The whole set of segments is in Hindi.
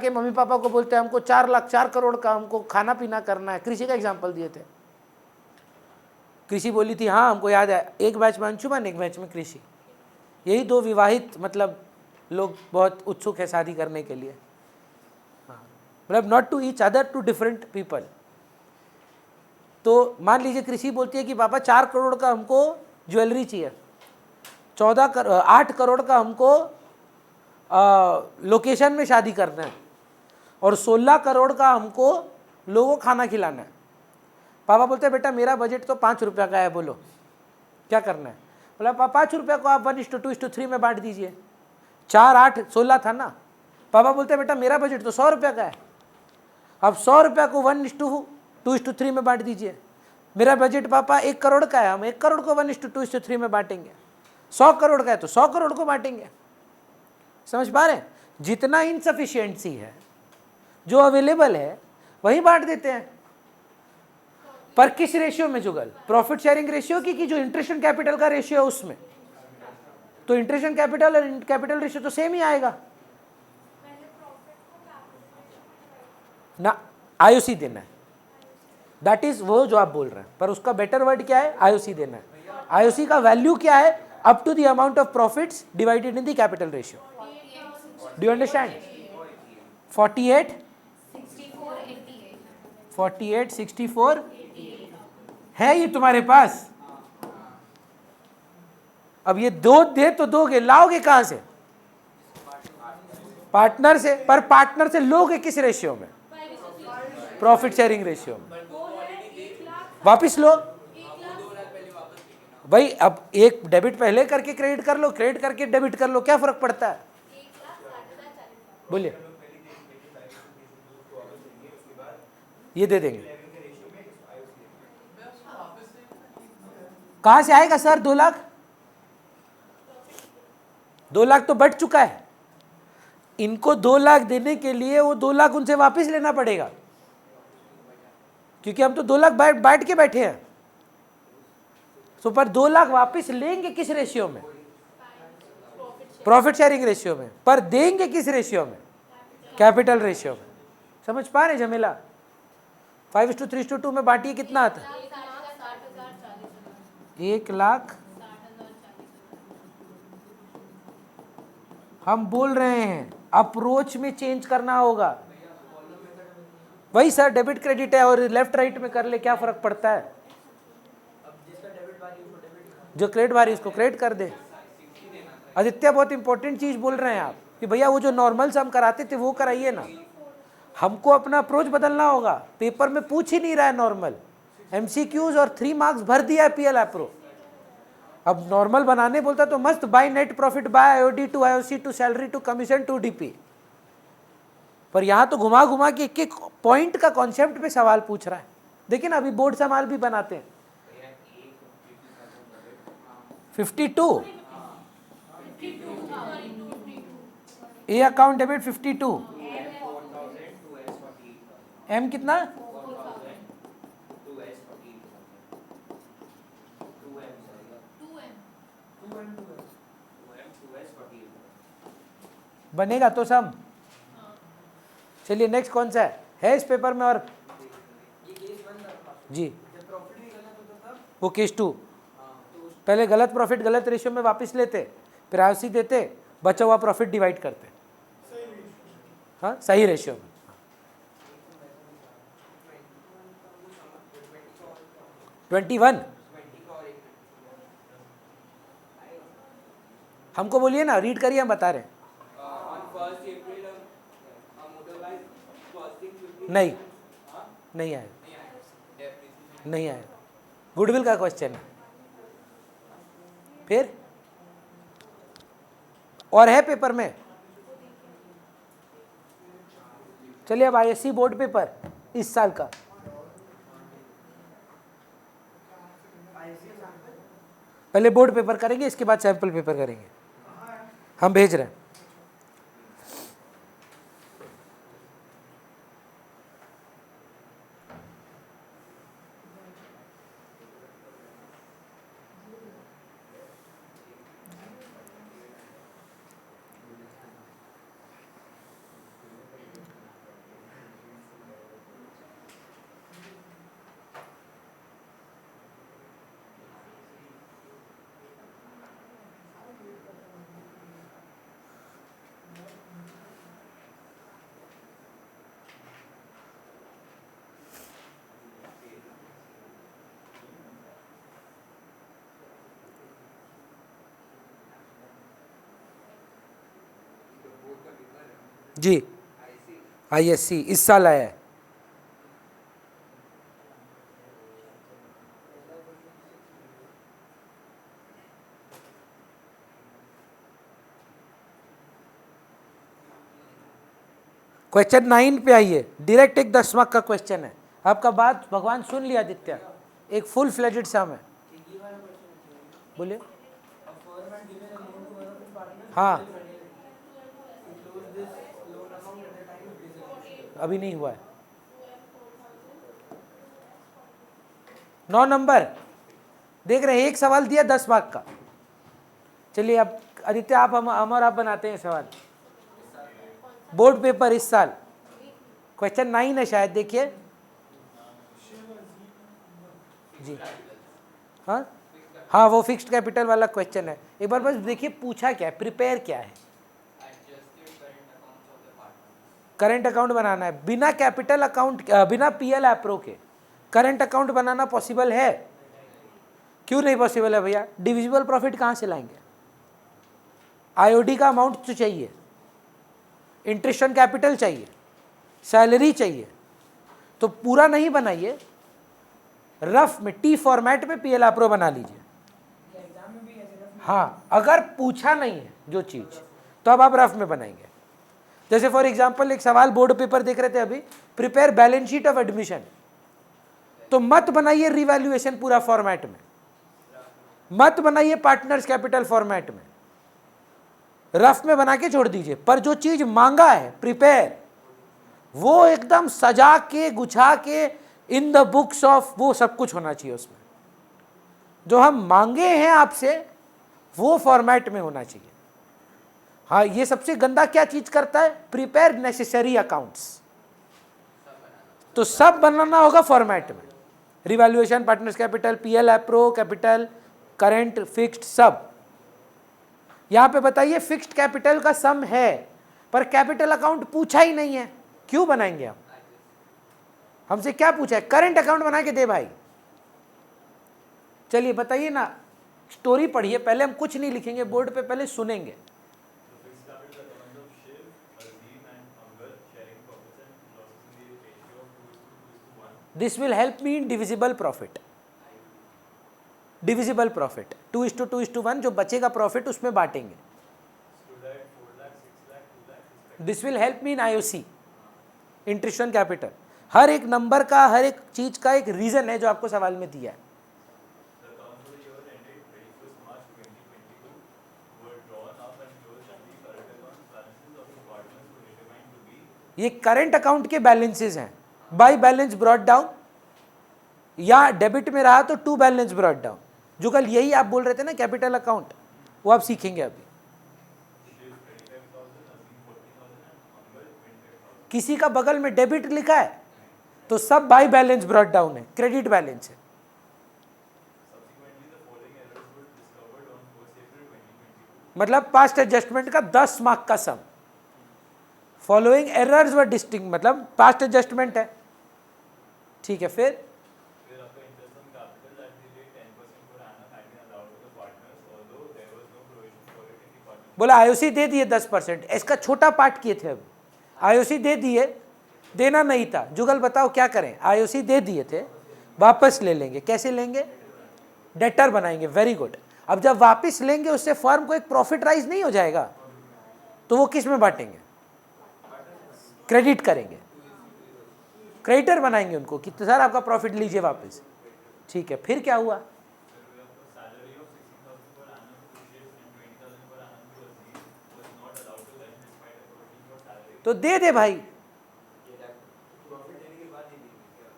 जाके मम्मी पापा को बोलते हैं हमको 4 लाख 4 करोड़ का हमको खाना पीना करना है। कृषि का एग्जाम्पल दिए थे। कृषि बोली थी हाँ हमको याद है, एक बैच में अंशुमन, एक बैच में कृषि। यही 2 विवाहित मतलब लोग बहुत उत्सुक है शादी करने के लिए। हाँ, मतलब not to each other, two different people. तो मान लीजिए कृषि बोलती है कि पापा 4 करोड़ का हमको ज्वेलरी चाहिए, 8 करोड़ का हमको लोकेशन में शादी करना है, और 16 करोड़ का हमको लोगों को खाना खिलाना है। पापा बोलते हैं बेटा मेरा बजट तो 5 रुपये का है, बोलो क्या करना है। बोला पापा 5 रुपये को आप 1:2:3 में बांट दीजिए। 4, 8, 16 था ना। पापा बोलते हैं बेटा मेरा बजट तो 100 रुपये का है, अब 100 रुपये को 1:2:3 में बांट दीजिए। मेरा बजट पापा 1 करोड़ का है, हम 1 करोड़ को 1:2:3 में बांटेंगे। 100 करोड़ का है तो 100 करोड़ को बांटेंगे। समझ पा रहे हैं? जितना इनसफिशियंसी है, जो अवेलेबल है वही बांट देते हैं। पर किस रेशियो में जुगल? प्रॉफिट शेयरिंग रेशियो की जो इंटरेस्ट एंड कैपिटल का रेशियो है उसमें। तो इंटरेस्ट एंड कैपिटल और कैपिटल रेशियो तो सेम ही आएगा ना। आईओसी देना है, दैट इज वो जो आप बोल रहे हैं, पर उसका बेटर वर्ड क्या है? आईओसी देना है। आईओसी का वैल्यू क्या है? Up to the amount of profits divided in the capital ratio. Do you understand? 48 64 है ये तुम्हारे पास। अब ये 2 दे तो दोगे, लाओगे कहां से? पार्टनर से। पर पार्टनर से लोगे किस रेशियो में? प्रॉफिट शेयरिंग रेशियो में। वापिस लो भाई। अब एक डेबिट पहले करके क्रेडिट कर लो, क्रेडिट करके डेबिट कर लो, क्या फर्क पड़ता है? बोलिए। ये दे देंगे। कहां से आएगा सर 2 लाख? 2 लाख तो बढ़ चुका है। इनको 2 लाख देने के लिए वो 2 लाख उनसे वापस लेना पड़ेगा, क्योंकि हम तो 2 लाख बांट के बैठे हैं। तो पर 2 लाख वापस लेंगे किस रेशियो में? प्रॉफिट शेयरिंग रेशियो में। पर देंगे किस रेशियो में? कैपिटल रेशियो में। समझ पा रहे जमीला? 5:3:2 में बांटिए, कितना आता है? 1 लाख। हम बोल रहे हैं अप्रोच में चेंज करना होगा। वही सर, डेबिट क्रेडिट है और लेफ्ट राइट में कर ले, क्या फर्क पड़ता है? जो क्रेडिट भारी उसको क्रेडिट कर दे। आदित्य बहुत इंपॉर्टेंट चीज बोल रहे हैं आप कि भैया वो जो नॉर्मल से हम कराते थे वो कराइए ना। हमको अपना अप्रोच बदलना होगा। पेपर में पूछ ही नहीं रहा है नॉर्मल, एमसीक्यूज और 3 मार्क्स भर दिया है पीएल एप्रो। अब नॉर्मल बनाने बोलता तो मस्त, by net profit, by IOD to IOC to salary to commission to DP. पर यहां तो घुमा घुमा के एक पॉइंट का कॉन्सेप्ट पे सवाल पूछ रहा है। देखिए ना, अभी बोर्ड सवाल भी बनाते हैं। 52 ए अकाउंट डेबिट 52। एम कितना? बनेगा तो सम। चलिए नेक्स्ट कौन सा है इस पेपर में? और जी वो केस 2। पहले गलत प्रॉफिट गलत रेशियो में वापस लेते, फिर आईओसी देते, बचा हुआ प्रॉफिट डिवाइड करते। हाँ, सही रेशियो में। 21 हमको बोलिए ना, रीड करिए, हम बता रहे हैं। नहीं, नहीं आएगा, नहीं आएगा। गुडविल का क्वेश्चन है। फिर और है पेपर में। चलिए अब आईएससी बोर्ड पेपर इस साल का। पहले बोर्ड पेपर करेंगे, इसके बाद सैंपल पेपर करेंगे। हम भेज रहे हैं। जी ISC इस साल आया है। क्वेश्चन 9 पे आइए, डायरेक्ट एक 10 मार्क का क्वेश्चन है। आपका बात भगवान सुन लिया आदित्य, एक फुल फ्लेजेड सम है। बोलिए। हाँ अभी नहीं हुआ है। 9 नंबर देख रहे हैं, एक सवाल दिया 10 मार्क का। चलिए अब आदित्य आप हम और आप बनाते हैं सवाल, बोर्ड पेपर इस साल। क्वेश्चन 9 है शायद, देखिए जी। हाँ हाँ वो फिक्स्ड कैपिटल वाला क्वेश्चन है। एक बार बस देखिए पूछा क्या है, प्रिपेयर क्या है। करंट अकाउंट बनाना है, बिना कैपिटल अकाउंट, बिना PL एप्रो के करंट अकाउंट बनाना पॉसिबल है? क्यों नहीं पॉसिबल है भैया? डिविजिबल प्रॉफिट कहाँ से लाएंगे? IOD का अमाउंट तो चाहिए, इंटरेस्ट ऑन कैपिटल चाहिए, सैलरी चाहिए, तो पूरा नहीं बनाइए, रफ में T फॉर्मेट में PL एप्रो बना लीजिए। हाँ अगर पूछा नहीं है जो चीज, तो अब आप रफ में बनाएंगे। जैसे फॉर एग्जांपल एक सवाल बोर्ड पेपर देख रहे थे अभी, prepare balance sheet of admission, तो मत बनाइए रिवैल्यूएशन पूरा फॉर्मेट में, मत बनाइए पार्टनर्स कैपिटल फॉर्मेट में, रफ में बना के छोड़ दीजिए। पर जो चीज मांगा है प्रिपेयर, वो एकदम सजा के गुछा के इन द बुक्स ऑफ, वो सब कुछ होना चाहिए उसमें। जो हम मांगे हैं आपसे वो फॉर्मेट में होना चाहिए। हाँ ये सबसे गंदा क्या चीज करता है, प्रिपेयर नेसेसरी अकाउंट्स, तो सब बनाना होगा फॉर्मेट में, revaluation, partners capital, PL appro, capital, current, fixed, सब। यहां पे बताइए फिक्स्ड कैपिटल का सम है पर कैपिटल अकाउंट पूछा ही नहीं है, क्यों बनाएंगे हम? हमसे क्या पूछा है? करंट अकाउंट बना के दे भाई। चलिए बताइए ना, स्टोरी पढ़िए, पहले हम कुछ नहीं लिखेंगे बोर्ड पे, पहले सुनेंगे। This will help me in divisible profit. Divisible profit 2:2:1, जो बचेगा प्रॉफिट उसमें बांटेंगे। This will help me in IOC, interest on capital. हर एक नंबर का, हर एक चीज का एक रीजन है जो आपको सवाल में दिया है। ये करंट अकाउंट के बैलेंसेस हैं, बाय बैलेंस ब्रॉट डाउन, या डेबिट में रहा तो टू बैलेंस ब्रॉट डाउन। जो कल यही आप बोल रहे थे ना कैपिटल अकाउंट, वो आप सीखेंगे अभी। किसी का बगल में डेबिट लिखा है तो सब बाय बैलेंस ब्रॉट डाउन है, क्रेडिट बैलेंस है। मतलब पास्ट एडजस्टमेंट का 10 मार्क का सम, फॉलोइंग एरर्स वर डिस्टिंक्ट, मतलब पास्ट एडजस्टमेंट है, ठीक है। फिर बोला IOC दे दिए 10%, इसका छोटा पार्ट किए थे। अब IOC दे दिए, देना नहीं था, जुगल बताओ क्या करें? IOC दे दिए थे, वापस ले लेंगे। कैसे लेंगे? डेटर बनाएंगे, वेरी गुड। अब जब वापस लेंगे उससे फर्म को एक प्रॉफिट राइज नहीं हो जाएगा, तो वो किस में बांटेंगे? क्रेडिट करेंगे, क्रेडिटर बनाएंगे उनको कि सर आपका प्रॉफिट लीजिए वापस, ठीक है। फिर क्या हुआ? तो दे दे भाई,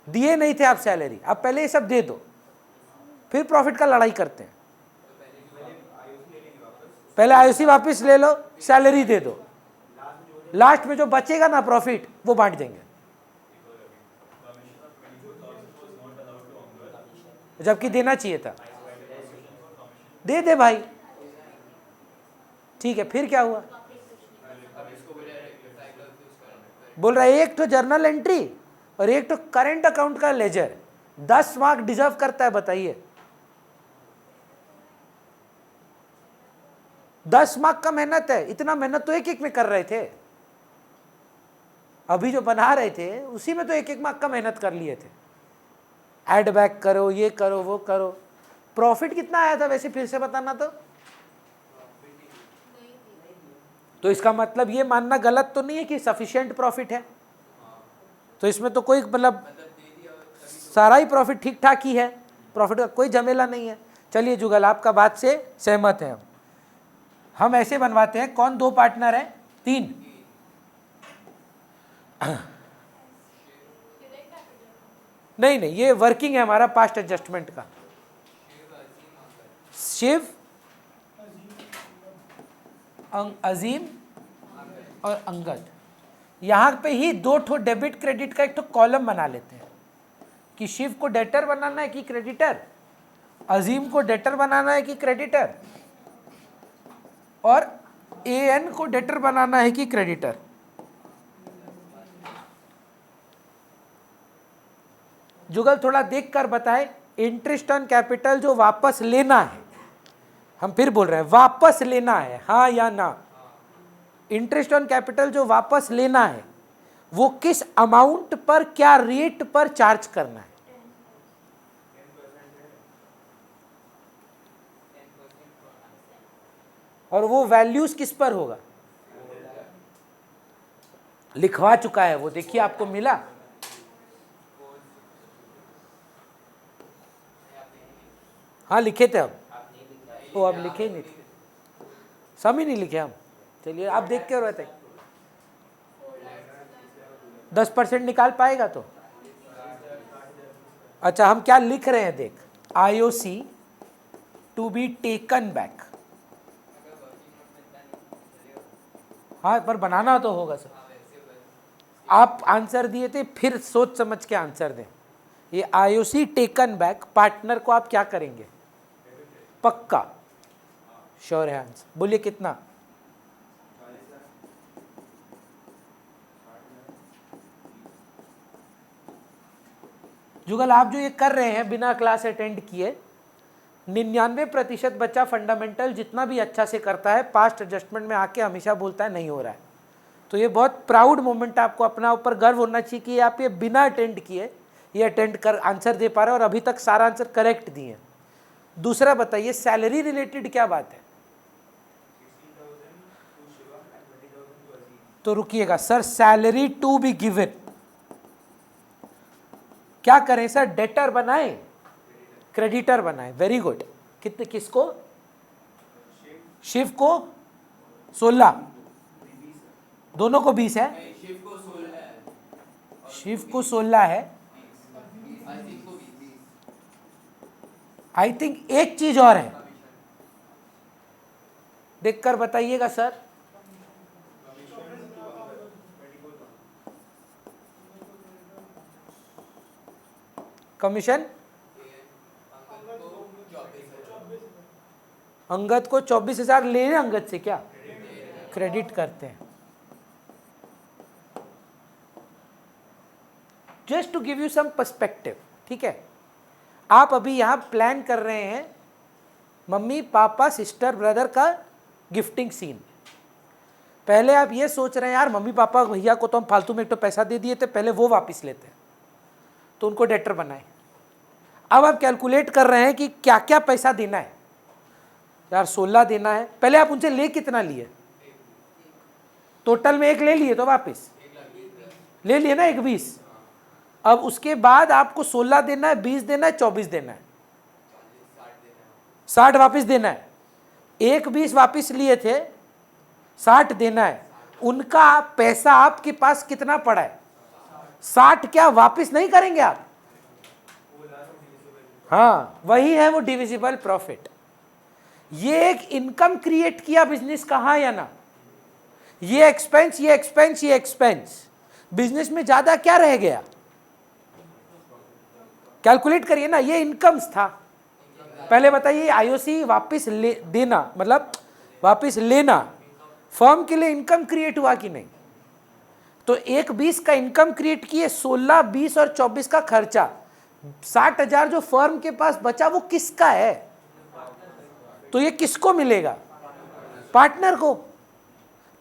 दिए नहीं थे आप सैलरी, अब पहले ये सब दे दो, फिर प्रॉफिट का लड़ाई करते हैं। पहले IOC वापस ले लो, सैलरी दे दो, लास्ट में जो बचेगा ना प्रॉफिट वो बांट देंगे, जबकि देना चाहिए था। दे दे भाई, ठीक है। फिर क्या हुआ? बोल रहा है एक तो जर्नल एंट्री और एक तो करंट अकाउंट का लेजर, 10 मार्क डिजर्व करता है, बताइए। 10 मार्क का मेहनत है, इतना मेहनत तो एक एक में कर रहे थे। अभी जो बना रहे थे उसी में तो एक एक मार्क का मेहनत कर लिए थे, ऐड बैक करो, ये करो, वो करो। प्रॉफिट कितना आया था वैसे, फिर से बताना तो इसका मतलब ये मानना गलत तो नहीं है कि सफिशिएंट प्रॉफिट है। तो इसमें तो कोई मतलब सारा ही प्रॉफिट ठीक ठाक ही है, प्रॉफिट का कोई झमेला नहीं है। चलिए जुगल, आपका बात से सहमत है। हम ऐसे बनवाते हैं, कौन दो पार्टनर है, 3। नहीं नहीं, ये वर्किंग है हमारा पास्ट एडजस्टमेंट का। शिव, अजीम और अंगद, यहां पे ही 2 ठो डेबिट क्रेडिट का एक ठो कॉलम बना लेते हैं कि शिव को डेटर बनाना है कि क्रेडिटर, अजीम को डेटर बनाना है कि क्रेडिटर, और एएन को डेटर बनाना है कि क्रेडिटर। जुगल थोड़ा देख कर बताए, इंटरेस्ट ऑन कैपिटल जो वापस लेना है, हम फिर बोल रहे हैं वापस लेना है, हाँ या ना। इंटरेस्ट ऑन कैपिटल जो वापस लेना है वो किस अमाउंट पर, क्या रेट पर चार्ज करना है? और वो वैल्यूज किस पर होगा? लिखवा चुका है वो, देखिए आपको मिला। हाँ लिखे थे हम, वो अब लिखे नहीं थे, सम ही नहीं लिखे हम। चलिए आप देख के रहते, 10% निकाल पाएगा तो। अच्छा हम क्या लिख रहे हैं देख, IOC to be taken back. हाँ पर बनाना तो होगा सर। आप आंसर दिए थे, फिर सोच समझ के आंसर दें। ये IOC टेकन बैक, पार्टनर को आप क्या करेंगे? पक्का श्योर है आंसर, बोलिए कितना? जुगल आप जो ये कर रहे हैं बिना क्लास अटेंड किए, 99% बच्चा फंडामेंटल जितना भी अच्छा से करता है, पास्ट एडजस्टमेंट में आके हमेशा बोलता है नहीं हो रहा है। तो ये बहुत प्राउड मोमेंट है, आपको अपना ऊपर गर्व होना चाहिए कि आप ये बिना अटेंड किए ये अटेंड कर आंसर दे पा रहे हैं, और अभी तक सारा आंसर करेक्ट दिए। दूसरा बताइए, सैलरी रिलेटेड क्या बात है? तो रुकिएगा sir, salary to be given, क्या करें सर? डेटर बनाए, क्रेडिटर बनाए, वेरी गुड। कितने, किसको? शिव को 16, दोनों को 20 है। शिव को 16 है। आई थिंक एक चीज और है, देखकर बताइएगा सर। कमीशन अंगद को 24,000 ले रहे, अंगद से क्या क्रेडिट करते हैं। Just to give you some perspective, ठीक है। आप अभी यहां प्लान कर रहे हैं मम्मी पापा सिस्टर ब्रदर का गिफ्टिंग सीन। पहले आप ये सोच रहे हैं यार मम्मी पापा भैया को तो हम फालतू में एक तो पैसा दे दिए थे, पहले वो वापस लेते हैं, तो उनको डेटर बनाए। अब आप कैलकुलेट कर रहे हैं कि क्या क्या पैसा देना है। यार 16 देना है, पहले आप उनसे ले कितना लिए? टोटल में 1 ले लिए तो वापस ले लिए ना, 1 20। अब उसके बाद आपको 16 देना है, 20 देना है, 24 देना है, 60 वापस देना है। 1 20 वापस लिए थे, 60 देना है। उनका पैसा आपके पास कितना पड़ा है? 60 क्या वापस नहीं करेंगे आप? हाँ वही है वो डिविजिबल प्रॉफिट। ये एक इनकम क्रिएट किया बिजनेस का, हाँ या ना? ये एक्सपेंस, ये एक्सपेंस, ये एक्सपेंस, बिजनेस में ज्यादा क्या रह गया? कैलकुलेट करिए ना, ये इनकम्स था। पहले बताइए IOC वापस देना मतलब वापस लेना, फर्म के लिए इनकम क्रिएट हुआ कि नहीं? तो 1 20 का इनकम क्रिएट किए, 16 20 और 24 का खर्चा, 60,000 जो फर्म के पास बचा वो किसका है? तो ये किसको मिलेगा? पार्टनर को।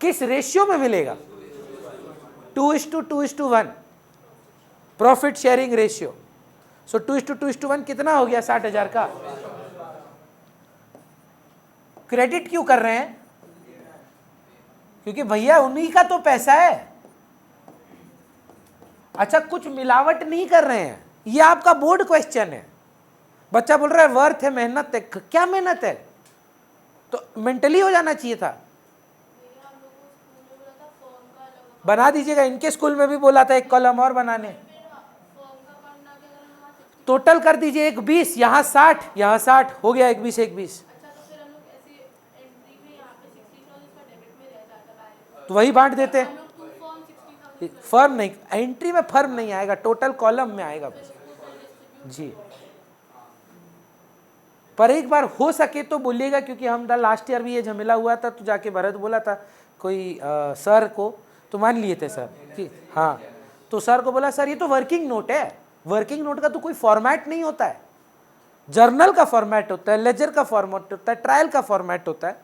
किस रेशियो में मिलेगा? 2:2:1 प्रॉफिट शेयरिंग रेशियो। सो 2:2:1 कितना हो गया 60,000 का। क्रेडिट क्यों कर रहे हैं? क्योंकि भैया उन्हीं का तो पैसा है। अच्छा, कुछ मिलावट नहीं कर रहे हैं, ये आपका बोर्ड क्वेश्चन है। बच्चा बोल रहा है वर्थ है, मेहनत है। क्या मेहनत है? तो मेंटली हो जाना चाहिए था। बना दीजिएगा, इनके स्कूल में भी बोला था एक कॉलम और बनाने। टोटल कर दीजिए 1:20, यहाँ 60, यहाँ 60 हो गया 1:20 1:20। तो वही बांट देते हैं। फर्म नहीं, एंट्री में फर्म नहीं आएगा, टोटल कॉलम में आएगा बस जी। पर एक बार हो सके तो बोलिएगा, क्योंकि हम लास्ट ईयर भी ये झमेला हुआ था, तो जाके भरत बोला था कोई सर को, तो मान लिए थे सर कि हाँ, तो सर को बोला सर ये तो वर्किंग नोट है, वर्किंग नोट का तो कोई फॉर्मेट नहीं होता है। जर्नल का फॉर्मेट होता है, लेजर का फॉर्मेट होता है, ट्रायल का फॉर्मेट होता है,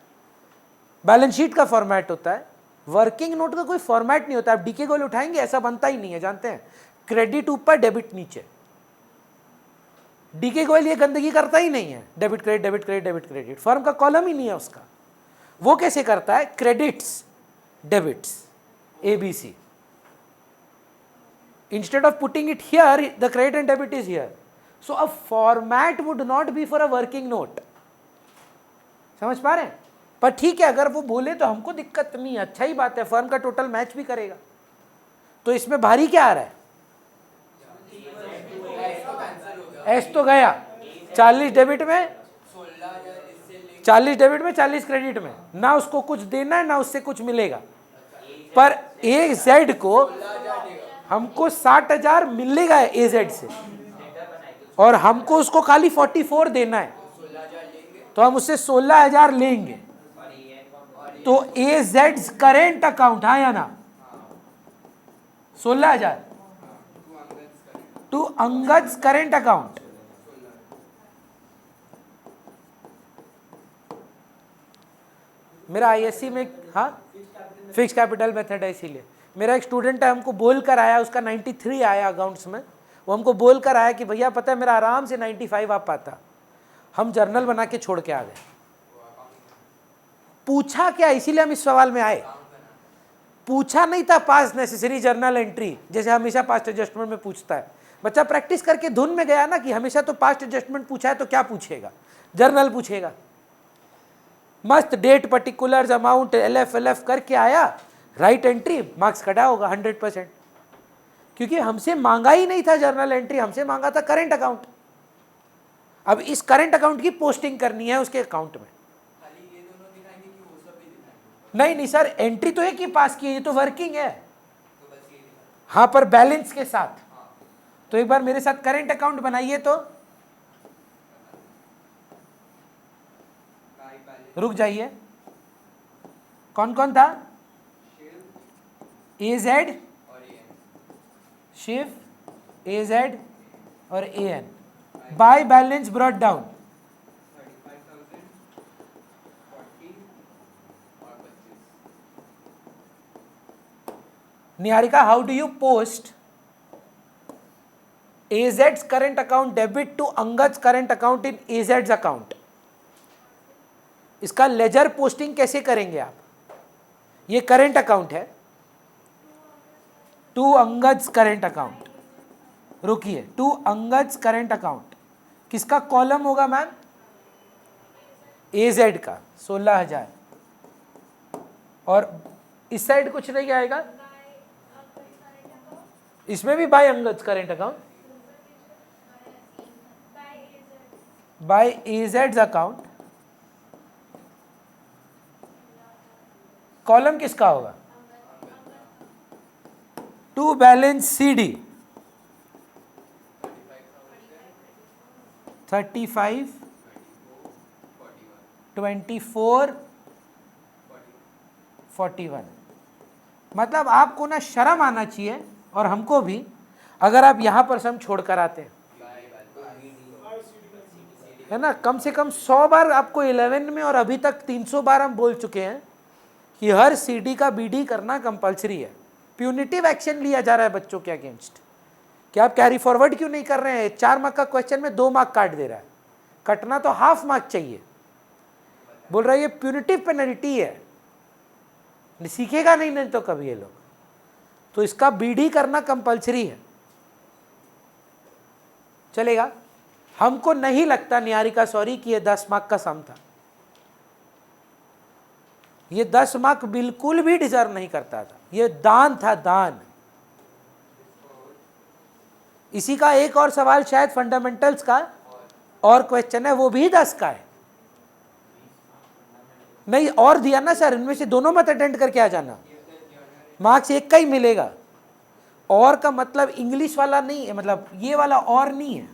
बैलेंस शीट का फॉर्मेट होता है। वर्किंग नोट का कोई फॉर्मेट नहीं होता। आप डीके गोल उठाएंगे, ऐसा बनता ही नहीं है, जानते हैं। क्रेडिट ऊपर, डेबिट नीचे। डीके गोयल ये गंदगी करता ही नहीं है, debit credit debit credit debit credit. Firm का कॉलम ही नहीं है उसका। वो कैसे करता है? Credits debits ABC। Instead of putting it here, the credit and debit is here. So a format would not be for a working note. समझ पा रहे हैं? पर ठीक है, अगर वो बोले तो हमको दिक्कत नहीं है, अच्छा ही बात है, फर्म का टोटल मैच भी करेगा। तो इसमें भारी क्या आ रहा है? एस तो गया 40 डेबिट में, 40 डेबिट में 40 क्रेडिट में, ना उसको कुछ देना है ना उससे कुछ मिलेगा। पर AZ को हमको 60,000 मिलेगा AZ से, और हमको उसको खाली 44 देना है, तो हम उससे 16,000 लेंगे। तो AZ करेंट अकाउंट, हाँ या ना, 16,000 टू अंगद करेंट अकाउंट। मेरा ISC में हाँ फिक्स कैपिटल मेथड है, इसीलिए मेरा एक स्टूडेंट है, हमको बोल कर आया, उसका 93 आया अकाउंट्स में। वो हमको बोल कर आया कि भैया पता है मेरा आराम से 95 आ पाता। हम जर्नल बना के छोड़ के आ गए। पूछा क्या, इसीलिए हम इस सवाल में आए। पूछा नहीं था पास्ट नेसेसरी जर्नल एंट्री, जैसे हमेशा पास्ट एडजस्टमेंट में पूछता है। बच्चा प्रैक्टिस करके धुन में गया ना कि हमेशा तो पास्ट एडजस्टमेंट पूछा है, तो क्या पूछेगा? जर्नल पूछेगा। मस्त डेट, पर्टिकुलर्स, अमाउंट, LF करके आया, राइट एंट्री, मार्क्स कटा होगा 100%। क्योंकि हमसे मांगा ही नहीं था जर्नल एंट्री, हमसे मांगा था करेंट अकाउंट। अब इस करेंट अकाउंट की पोस्टिंग करनी है उसके अकाउंट में। नहीं सर, एंट्री तो एक ही पास की है, ये तो वर्किंग है। हाँ, पर बैलेंस के साथ। तो एक बार मेरे साथ करेंट अकाउंट बनाइए, तो रुक जाइए। कौन कौन था? AZ, शिव, AZ और AN। By balance brought down. Niharika, how do you post AZ's current account debit to Angad's current account in AZ's account? इसका लेजर पोस्टिंग कैसे करेंगे आप? ये करंट अकाउंट है, टू अंगद्स करंट अकाउंट। रुकिए, टू अंगद्स करंट अकाउंट किसका कॉलम होगा मैम? AZ का 16,000। और इस साइड कुछ नहीं आएगा, इसमें भी by Angad's current account, by AZ's account. Column किसका होगा? To balance CD 35, 24, 41। मतलब आपको ना शर्म आना चाहिए, और हमको भी, अगर आप यहां पर सम छोड़ कर आते हैं, है ना। कम से कम 100 बार आपको 11 में, और अभी तक 300 बार हम बोल चुके हैं कि हर CD का BD करना कंपलसरी है। प्यूनिटिव एक्शन लिया जा रहा है बच्चों के अगेंस्ट कि आप कैरी फॉरवर्ड क्यों नहीं कर रहे हैं। 4 मार्क का क्वेश्चन में 2 मार्क काट दे रहा है, कटना तो हाफ मार्क चाहिए। बोल रहा है ये प्यूनिटिव पेनल्टी है, सीखेगा नहीं तो कभी ये लोग, तो इसका बीडी करना कंपलसरी है। चलेगा? हमको नहीं लगता निहारिका सॉरी कि ये 10 मार्क का सम था। ये 10 मार्क बिल्कुल भी डिजर्व नहीं करता था, ये दान था, दान। इसी का एक और सवाल शायद फंडामेंटल्स का और क्वेश्चन है, वो भी 10 का है। नहीं और दिया ना सर, इनमें से दोनों मत अटेंड करके आ जाना, मार्क्स एक का ही मिलेगा। और का मतलब इंग्लिश वाला नहीं है, मतलब ये वाला और नहीं है,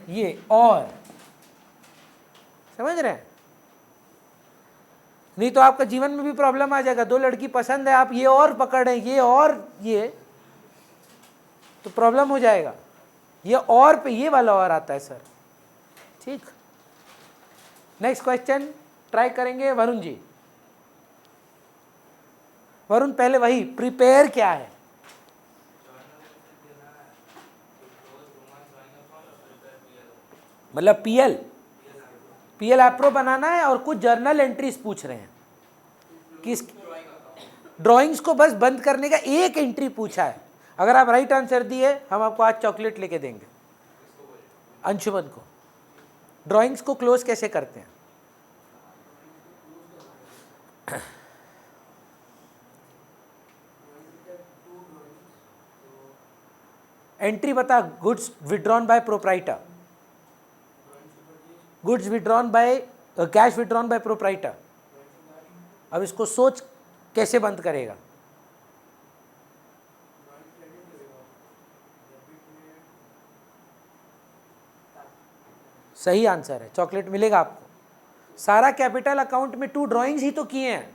ये और, समझ रहे हैं? नहीं तो आपका जीवन में भी प्रॉब्लम आ जाएगा। 2 लड़की पसंद है, आप ये और पकड़े, ये और ये, तो प्रॉब्लम हो जाएगा। ये और पे ये वाला और आता है सर, ठीक। नेक्स्ट क्वेश्चन ट्राई करेंगे वरुण जी। वरुण पहले वही प्रिपेयर क्या है? मतलब पीएल एप्रो बनाना है और कुछ जर्नल एंट्रीज पूछ रहे हैं कि ड्राइंग्स को बस बंद करने का एक एंट्री पूछा है। अगर आप राइट आंसर दिए हम आपको आज चॉकलेट लेके देंगे। अंशुमन को ड्राइंग्स को क्लोज कैसे करते हैं? एंट्री बता। Goods withdrawn bye proprietor, goods withdrawn by cash withdrawn bye proprietor. अब इसको सोच कैसे बंद करेगा? सही आंसर है, चॉकलेट मिलेगा आपको। सारा कैपिटल अकाउंट में 2 ड्राइंग्स ही तो किए हैं।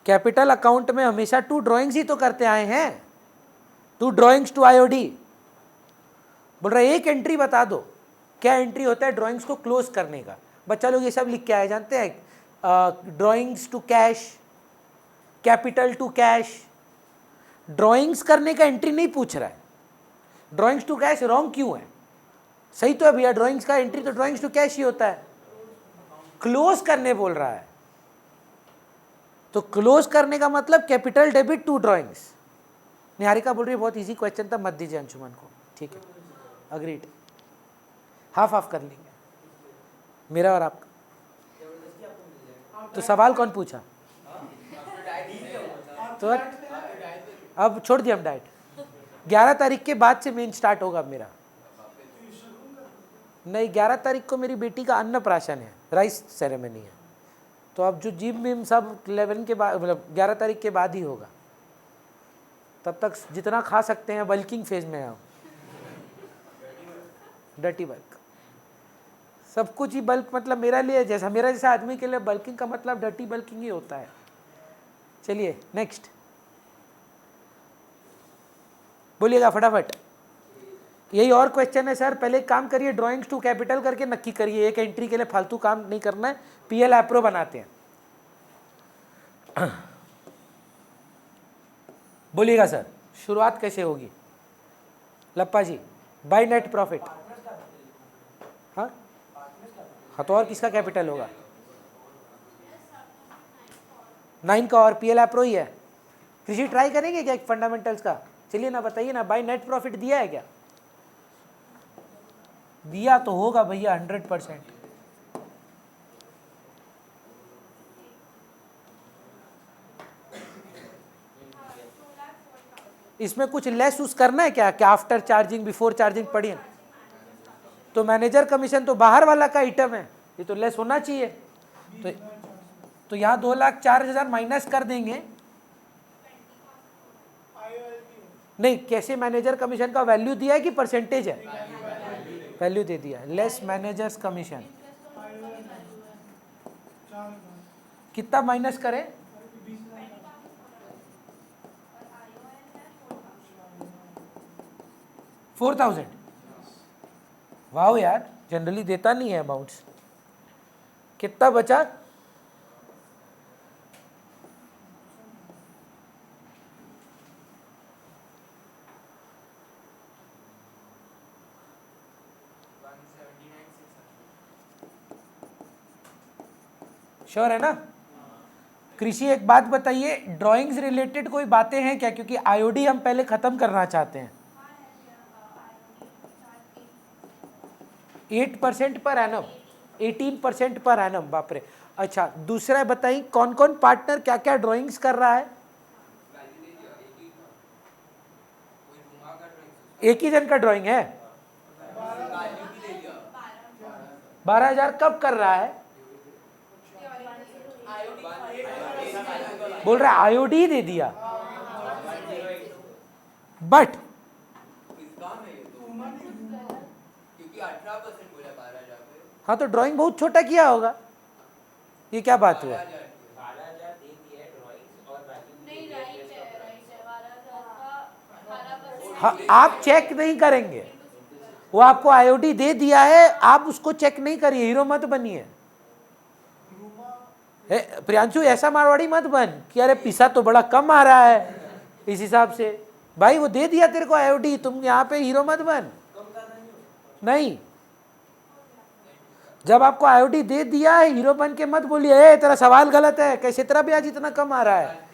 कैपिटल अकाउंट में हमेशा 2 ड्राइंग्स ही तो करते आए हैं, 2 ड्राइंग्स टू आईओडी। बोल रहा है एक एंट्री बता दो, क्या एंट्री होता है ड्राइंग्स को क्लोज करने का? बच्चा लोग ये सब लिख के आए, जानते हैं? Drawings to cash, capital to cash. Drawings करने का एंट्री नहीं पूछ रहा है। ड्राइंग्स टू कैश रॉन्ग क्यों है? सही तो है भैया, ड्राइंग्स का एंट्री तो ड्राइंग्स टू कैश ही होता है। क्लोज करने बोल रहा है, तो क्लोज करने का मतलब कैपिटल डेबिट 2 ड्राइंग्स। निहारिका बोल रही है बहुत इजी क्वेश्चन था, मत दीजिए अंशुमन को। ठीक है, अग्रीड, हाफ हाफ कर लेंगे मेरा और आपका। तो सवाल कौन पूछा? तो अब छोड़ दिया हम डाइट। 11 तारीख के बाद से मेन स्टार्ट होगा मेरा। नहीं, 11 तारीख को मेरी बेटी का अन्नप्राशन है, राइस सेरेमनी है। तो अब जो जिम विम सब 11 के बाद, मतलब 11 तारीख के बाद ही होगा। तब तक जितना खा सकते हैं बल्किंग फेज में है, डर्टी बल्क। सब कुछ ही बल्क, मतलब मेरा लिए जैसा, मेरा जैसा आदमी के लिए बल्किंग का मतलब डर्टी बल्किंग ही होता है। चलिए नेक्स्ट बोलिएगा फटाफट। यही और क्वेश्चन है सर। पहले एक काम करिए, ड्राइंग्स टू कैपिटल करके नक्की करिए, एक एंट्री के लिए फालतू काम नहीं करना है। पीएल एप्रो बनाते हैं। बोलिएगा सर शुरुआत कैसे होगी? लप्पा जी बाय नेट प्रॉफिट। हाँ हाँ, तो और किसका कैपिटल होगा? 9 का और पीएल एप्रो ही है। कृषि ट्राई करेंगे क्या फंडामेंटल्स का? चलिए ना, बताइए ना, बाय नेट प्रॉफिट दिया है क्या? दिया तो होगा भैया 100%। इसमें कुछ लेस उस करना है क्या? क्या आफ्टर चार्जिंग बिफोर चार्जिंग पढ़िए। तो मैनेजर कमीशन तो बाहर वाला का आइटम है, ये तो लेस होना चाहिए। तो यहाँ 2,04,000 माइनस कर देंगे। नहीं, कैसे मैनेजर कमीशन का वैल्यू दिया है कि परसेंटेज है? वैल्यू दे दिया। लेस मैनेजर्स कमीशन कितना माइनस करें? 4,000। वाह यार, जनरली देता नहीं है अमाउंट्स। कितना बचा? श्योर है ना? कृषि एक बात बताइए, ड्राइंग्स रिलेटेड कोई बातें हैं क्या? क्योंकि आईओडी हम पहले खत्म करना चाहते हैं। 8% पर एनम, 18% पर एनम, बाप रे। अच्छा, दूसरा बताइए कौन कौन पार्टनर क्या क्या ड्राइंग्स कर रहा है? एक ही जन का ड्राइंग है? 12,000 कब कर रहा है? बोल रहा है आईओडी दे दिया, बट हाँ तो ड्राइंग बहुत छोटा किया होगा, ये क्या बात हुआ? हाँ, आप चेक नहीं करेंगे, वो आपको आईओडी दे दिया है, आप उसको चेक नहीं करिए, हीरो मत बनिए। प्रियांशु ऐसा मारवाड़ी मत बन कि अरे पैसा तो बड़ा कम आ रहा है इस हिसाब से। भाई वो दे दिया तेरे को आईओडी, तुम यहाँ पे हीरो मत बन। नहीं, जब आपको आईओडी दे दिया है हीरो बन के मत बोलिए तेरा सवाल गलत है, कैसे तेरा ब्याज इतना कम आ रहा है,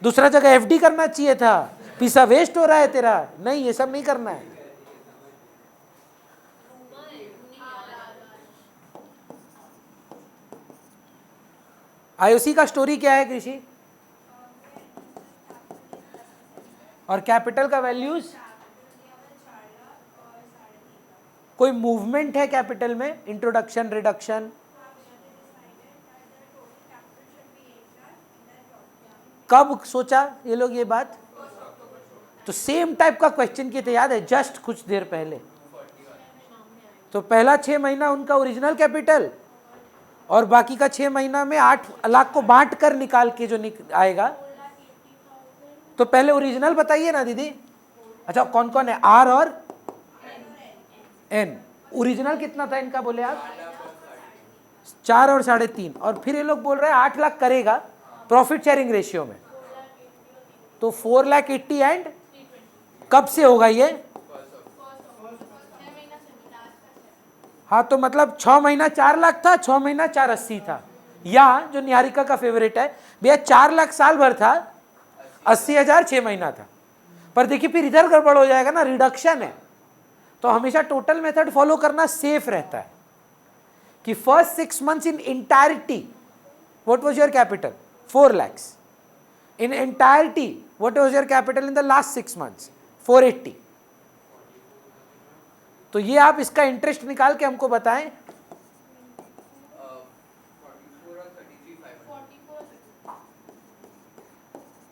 दूसरा जगह एफडी करना चाहिए था, पैसा वेस्ट हो रहा है तेरा। नहीं, ये सब नहीं करना है। आईओसी का स्टोरी क्या है कृषि? और कैपिटल का वैल्यूज? कोई मूवमेंट है कैपिटल में, इंट्रोडक्शन, रिडक्शन? कब सोचा ये लोग ये बात? तो सेम टाइप का क्वेश्चन किए थे, याद है, जस्ट कुछ देर पहले। तो पहला 6 महीना उनका ओरिजिनल कैपिटल, और बाकी का 6 महीना में 8 लाख को बांट कर निकाल के जो आएगा। तो पहले ओरिजिनल बताइए ना दीदी। अच्छा, कौन कौन है? आर और एन। ओरिजिनल कितना था इनका बोले आप? 4 और 3.5, और फिर ये लोग बोल रहे हैं 8 लाख करेगा प्रॉफिट शेयरिंग रेशियो में। तो 4,80,000 एंड कब से होगा ये? हाँ, तो मतलब 6 महीना 4 लाख था, 6 महीना 480 था। या जो निहारिका का फेवरेट है भैया, 4 लाख साल भर था, 80,000 6 महीना था। पर देखिए फिर इधर गड़बड़ हो जाएगा ना, रिडक्शन है। तो हमेशा टोटल मेथड फॉलो करना सेफ रहता है कि first 6 months in entirety what was your capital? 4 lakhs। In entirety what was your capital in the last 6 months? 480। तो ये आप इसका इंटरेस्ट निकाल के हमको बताएं।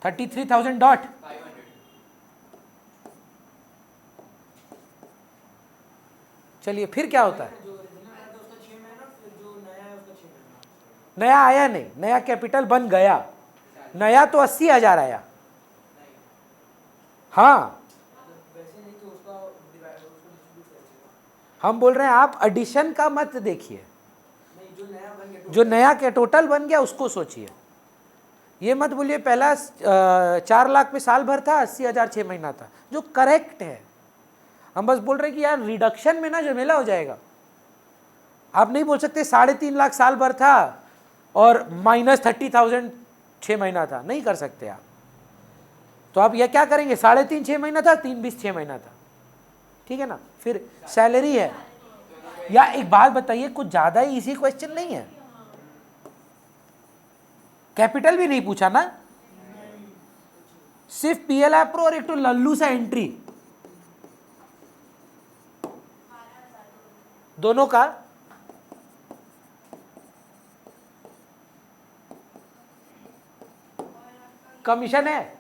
33,000 डॉट। चलिए फिर क्या होता है? नया आया नहीं, नया कैपिटल बन गया, नया तो 80,000 आया। हाँ, हम बोल रहे हैं आप एडिशन का मत देखिए, जो नया के टोटल बन गया उसको सोचिए। ये मत बोलिए पहला 4 लाख में साल भर था, 80,000 6 महीना था, जो करेक्ट है। हम बस बोल रहे हैं कि यार रिडक्शन में ना झमेला हो जाएगा। आप नहीं बोल सकते 3.5 लाख साल भर था और -30,000 6 महीना था, नहीं कर सकते आप। तो आप ये क्या करेंगे, 3.5 6 महीना था, 3 20 6 महीना था, ठीक है ना। फिर सैलरी है। या एक बात बताइए, कुछ ज्यादा ही इजी क्वेश्चन नहीं है, कैपिटल भी नहीं पूछा ना, सिर्फ पीएल एप्रो और एक तो लल्लू सा एंट्री, दोनों का कमीशन है,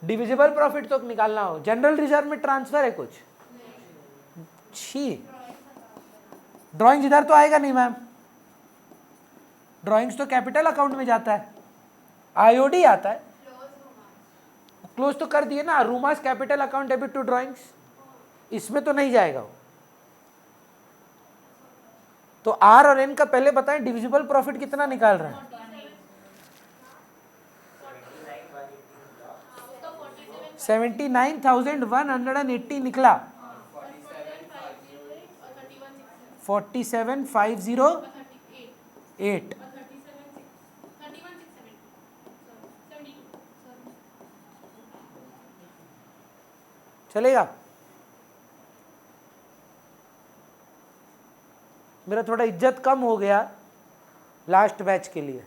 डिविजिबल प्रॉफिट तो निकालना हो, जनरल रिजर्व में ट्रांसफर है कुछ, छी, ड्राइंग्स इधर तो आएगा नहीं मैम, ड्राइंग्स तो कैपिटल अकाउंट में जाता है, आईओडी आता है, क्लोज तो कर दिए ना, Ruma's capital account debit to drawings, इसमें तो नहीं जाएगा वो। तो आर और एन का पहले बताएं, डिविजिबल प्रॉफिट कितना निकाल रहे हैं? 79,180 निकला, 4750 8 चलेगा। मेरा थोड़ा इज्जत कम हो गया लास्ट बैच के लिए।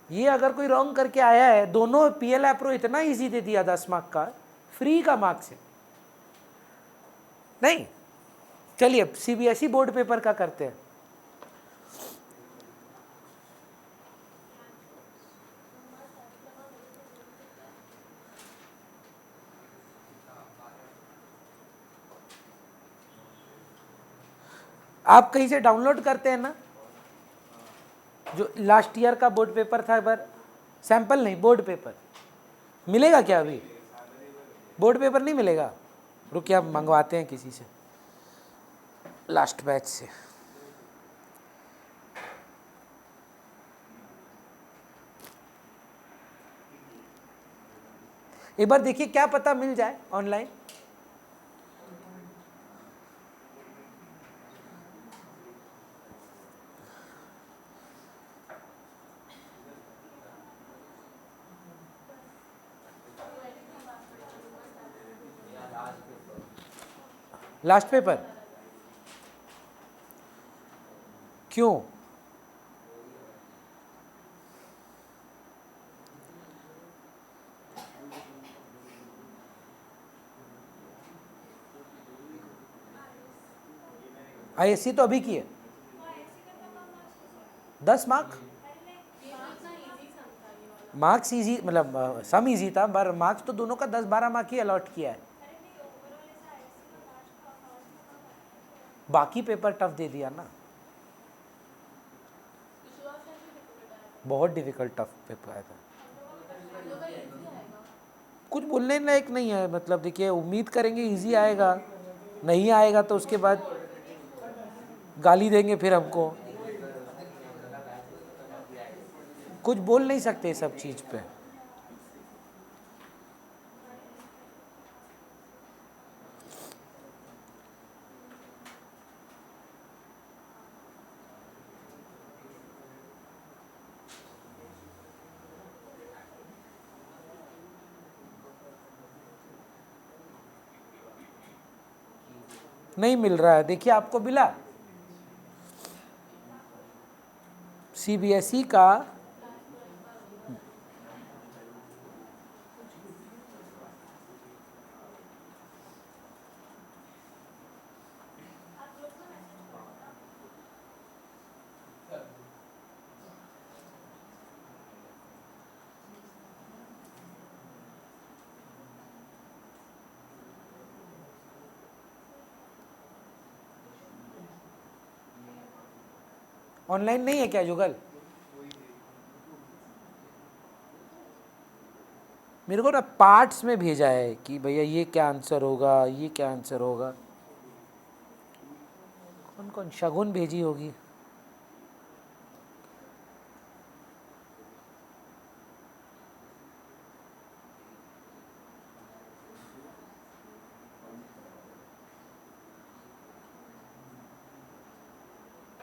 ये अगर कोई रॉन्ग करके आया है, दोनों पीएल एप्रो इतना इजी दे दिया 10 मार्क का, फ्री का मार्क्स है। नहीं, चलिए सीबीएसई बोर्ड पेपर का करते हैं। आप कहीं से डाउनलोड करते हैं ना, जो लास्ट ईयर का बोर्ड पेपर था, पर सैंपल नहीं, बोर्ड पेपर मिलेगा क्या? अभी बोर्ड पेपर नहीं मिलेगा, रुकिए आप मंगवाते हैं किसी से लास्ट बैच से। एक बार देखिए, क्या पता मिल जाए ऑनलाइन। लास्ट पेपर क्यों? आईएससी तो अभी की है, 10 मार्क। मार्क्स इजी, मतलब सम इजी था, पर मार्क्स तो दोनों का 10-12 मार्क ही अलॉट किया है। बाकी पेपर टफ दे दिया ना, बहुत डिफिकल्ट टफ पेपर आया था। कुछ बोलने लायक नहीं है, मतलब देखिए, उम्मीद करेंगे इजी आएगा, नहीं आएगा तो उसके बाद गाली देंगे फिर हमको। कुछ बोल नहीं सकते सब चीज़ पे। नहीं मिल रहा है, देखिए आपको मिला सीबीएसई का। ऑनलाइन नहीं है क्या जुगल? मेरे को ना पार्ट्स में भेजा है कि भैया ये क्या आंसर होगा, ये क्या आंसर होगा। कौन कौन शगुन भेजी होगी।